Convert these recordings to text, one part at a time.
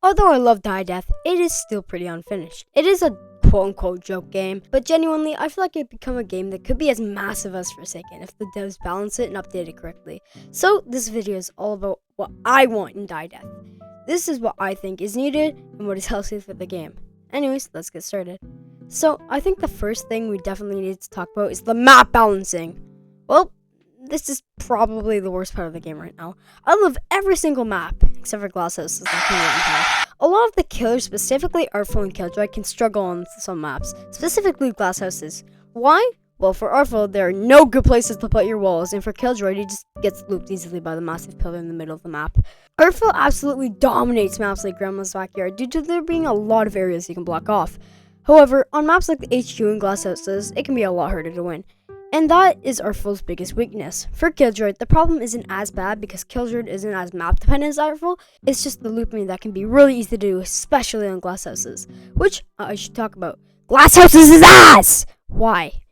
Although I love Die Death, it is still pretty unfinished. It is a quote-unquote joke game, but genuinely, I feel like it become a game that could be as massive as Forsaken if the devs balance it and update it correctly. So this video is all about what I want in Die Death. This is what I think is needed and what is healthy for the game. Anyways, let's get started. So I think the first thing we definitely need to talk about is the map balancing. Well, this is probably the worst part of the game right now. I love every single map, except for Glass Houses. A lot of the killers, specifically Artful and Killjoy, can struggle on some maps, specifically Glass Houses. Why? Well, for Artful, there are no good places to put your walls, and for Killjoy, he just gets looped easily by the massive pillar in the middle of the map. Artful absolutely dominates maps like Grandma's Backyard due to there being a lot of areas you can block off. However, on maps like the HQ and Glass Houses, it can be a lot harder to win. And that is Artful's biggest weakness. For Killjoy, the problem isn't as bad because Killjoy isn't as map dependent as Artful. It's just the looping that can be really easy to do, especially on Glass Houses. Which I should talk about. Glass Houses is ass! Why?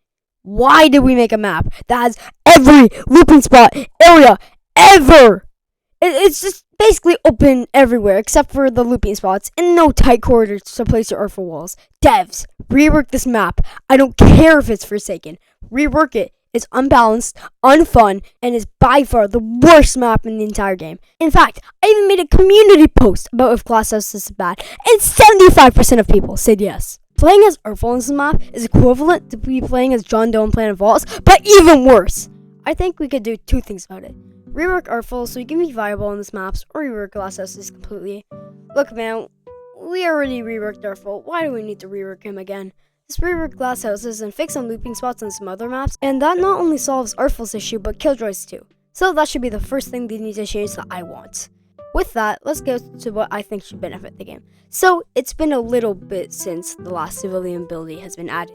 Why did we make a map that has every looping spot area ever? It's just basically open everywhere except for the looping spots and no tight corridors to place your Artful walls. Devs, rework this map. I don't care if it's Forsaken. Rework it. It's unbalanced, unfun, and is by far the worst map in the entire game. In fact, I even made a community post about if Glass House is bad, and 75% of people said yes. Playing as Artful on this map is equivalent to playing as John Doe in Planet Vaults, but even worse. I think we could do two things about it. Rework Artful so he can be viable on this maps, or rework Glass Houses completely. Look man, we already reworked Artful, why do we need to rework him again? Just rework Glass Houses and fix some looping spots on some other maps, and that not only solves Artful's issue, but Killjoy's too. So that should be the first thing they need to change that I want. With that, let's go to what I think should benefit the game. So, it's been a little bit since the last civilian ability has been added.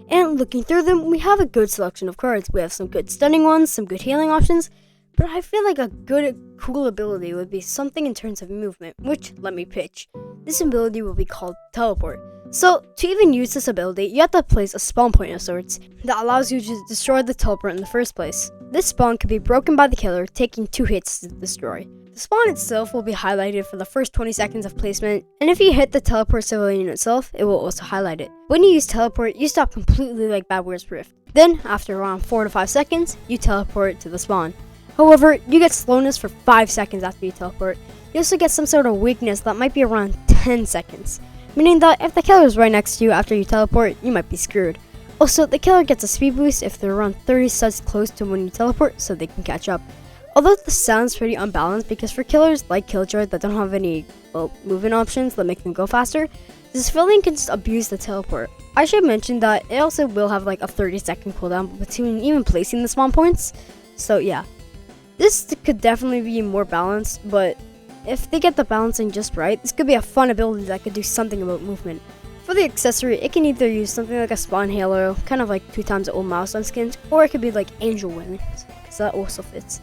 And looking through them, we have a good selection of cards. We have some good stunning ones, some good healing options, but I feel like a good, cool ability would be something in terms of movement, which, let me pitch. This ability will be called Teleport. So, to even use this ability, you have to place a spawn point of sorts that allows you to destroy the teleport in the first place. This spawn can be broken by the killer, taking 2 hits to destroy. The spawn itself will be highlighted for the first 20 seconds of placement, and if you hit the teleport civilian itself, it will also highlight it. When you use teleport, you stop completely like Bad Wars Rift. Then, after around 4 to 5 seconds, you teleport to the spawn. However, you get slowness for 5 seconds after you teleport. You also get some sort of weakness that might be around 10 seconds. Meaning that if the killer is right next to you after you teleport, you might be screwed. Also, the killer gets a speed boost if they're around 30 steps close to when you teleport so they can catch up. Although this sounds pretty unbalanced because for killers like Killjoy that don't have any, movement options that make them go faster, the civilian can just abuse the teleport. I should mention that it also will have like a 30-second cooldown between even placing the spawn points. So yeah, this could definitely be more balanced, but if they get the balancing just right, this could be a fun ability that could do something about movement. For the accessory, it can either use something like a spawn halo, kind of like 2 times the old milestone skins, or it could be like angel wings, so that also fits.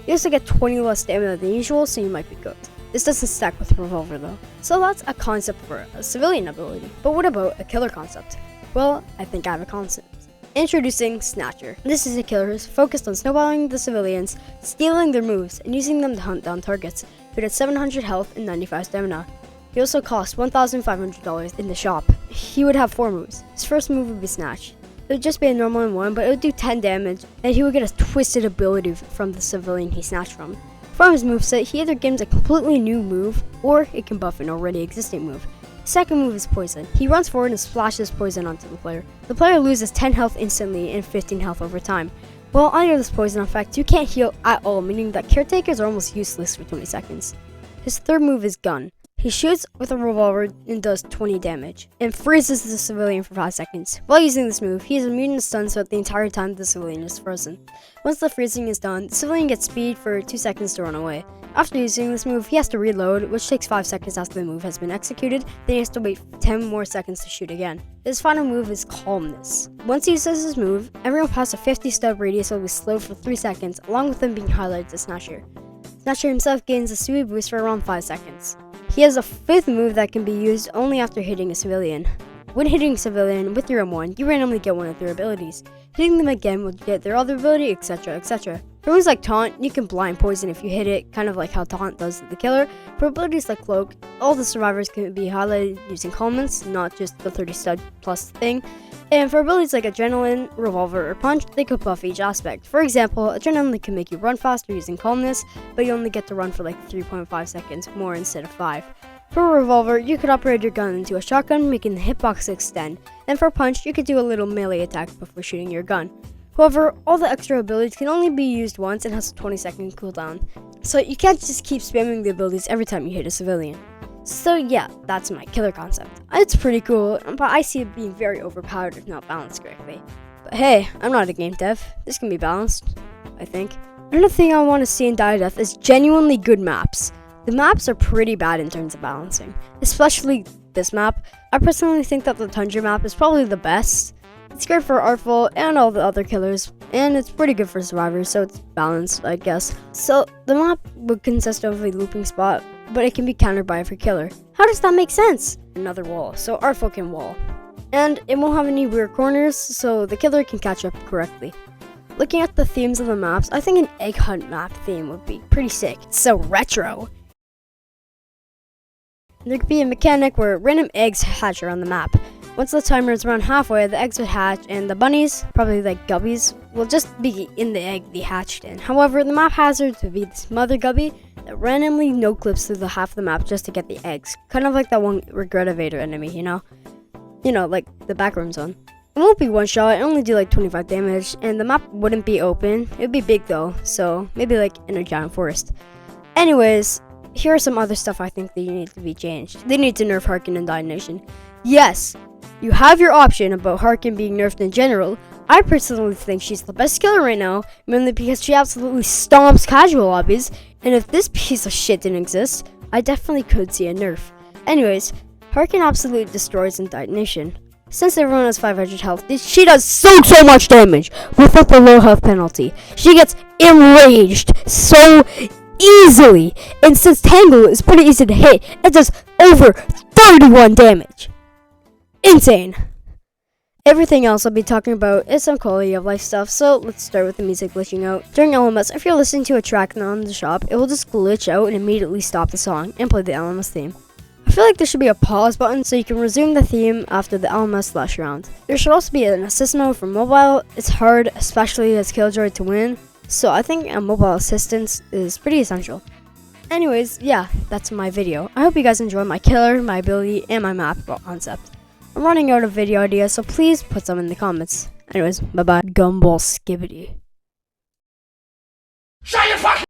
You also get 20 less stamina than usual, so you might be good. This doesn't stack with revolver though. So that's a concept for a civilian ability. But what about a killer concept? Well, I think I have a concept. Introducing Snatcher. This is a killer who's focused on snowballing the civilians, stealing their moves, and using them to hunt down targets. He had 700 health and 95 stamina. He also cost $1,500 in the shop. He would have 4 moves. His first move would be Snatch. It would just be a normal one, but it would do 10 damage, and he would get a twisted ability from the civilian he snatched from. From his moveset, he either gains a completely new move, or it can buff an already existing move. His second move is Poison. He runs forward and splashes poison onto the player. The player loses 10 health instantly and 15 health over time. While under this poison effect, you can't heal at all, meaning that caretakers are almost useless for 20 seconds. His third move is Gun. He shoots with a revolver and does 20 damage, and freezes the civilian for 5 seconds. While using this move, he is immune to stuns throughout the entire time the civilian is frozen. Once the freezing is done, the civilian gets speed for 2 seconds to run away. After using this move, he has to reload, which takes 5 seconds after the move has been executed, then he has to wait 10 more seconds to shoot again. His final move is Calmness. Once he uses his move, everyone past a 50 step radius will be slowed for 3 seconds, along with them being highlighted as Snatcher. Snatcher himself gains a speed boost for around 5 seconds. He has a 5th move that can be used only after hitting a civilian. When hitting a civilian with your M1, you randomly get one of their abilities. Hitting them again will get their other ability, etc, etc. For moves like Taunt, you can blind poison if you hit it, kind of like how Taunt does to the killer. For abilities like Cloak, all the survivors can be highlighted using comments, not just the 30 stud plus thing. And for abilities like Adrenaline, Revolver, or Punch, they could buff each aspect. For example, Adrenaline can make you run faster using calmness, but you only get to run for like 3.5 seconds more instead of 5. For a Revolver, you could upgrade your gun into a shotgun, making the hitbox extend. And for Punch, you could do a little melee attack before shooting your gun. However, all the extra abilities can only be used once and has a 20-second cooldown. So you can't just keep spamming the abilities every time you hit a civilian. So yeah, that's my killer concept. It's pretty cool, but I see it being very overpowered if not balanced correctly. But hey, I'm not a game dev. This can be balanced, I think. Another thing I want to see in Die or Death is genuinely good maps. The maps are pretty bad in terms of balancing, especially this map. I personally think that the Tundra map is probably the best. It's great for Artful and all the other killers, and it's pretty good for survivors, so it's balanced, I guess. So the map would consist of a looping spot, but it can be countered by every killer. How does that make sense? Another wall, so Artful can wall. And it won't have any weird corners, so the killer can catch up correctly. Looking at the themes of the maps, I think an egg hunt map theme would be pretty sick. It's so retro. There could be a mechanic where random eggs hatch around the map. Once the timer is around halfway, the eggs would hatch, and the bunnies, probably like guppies, will just be in the egg they hatched in. However, the map hazard would be this mother guppy that randomly no-clips through the half of the map just to get the eggs. Kind of like that one Regretivator enemy, you know? Like the backroom zone. It won't be one shot, it only do like 25 damage, and the map wouldn't be open. It would be big though, so maybe like in a giant forest. Anyways, here are some other stuff I think they need to be changed. They need to nerf Harkin and Nation. Yes! You have your option about Harkin being nerfed in general. I personally think she's the best killer right now, mainly because she absolutely stomps casual lobbies, and if this piece of shit didn't exist, I definitely could see a nerf. Anyways, Harkin absolutely destroys in Nation. Since everyone has 500 health, she does so much damage without the low health penalty. She gets enraged so easily, and since Tango is pretty easy to hit, it does over 31 damage. Insane. Everything else I'll be talking about is some quality of life stuff, so let's start with the music glitching out. During LMS, if you're listening to a track on the shop, it will just glitch out and immediately stop the song and play the LMS theme. I feel like there should be a pause button so you can resume the theme after the LMS slash round. There should also be an assist mode for mobile. It's hard, especially as Killjoy, to win, so I think a mobile assistance is pretty essential. Anyways, yeah, that's my video. I hope you guys enjoyed my killer, my ability, and my map concept. I'm running out of video ideas, so please put some in the comments. Anyways, bye bye. Gumball Skibbity. Shut your fucking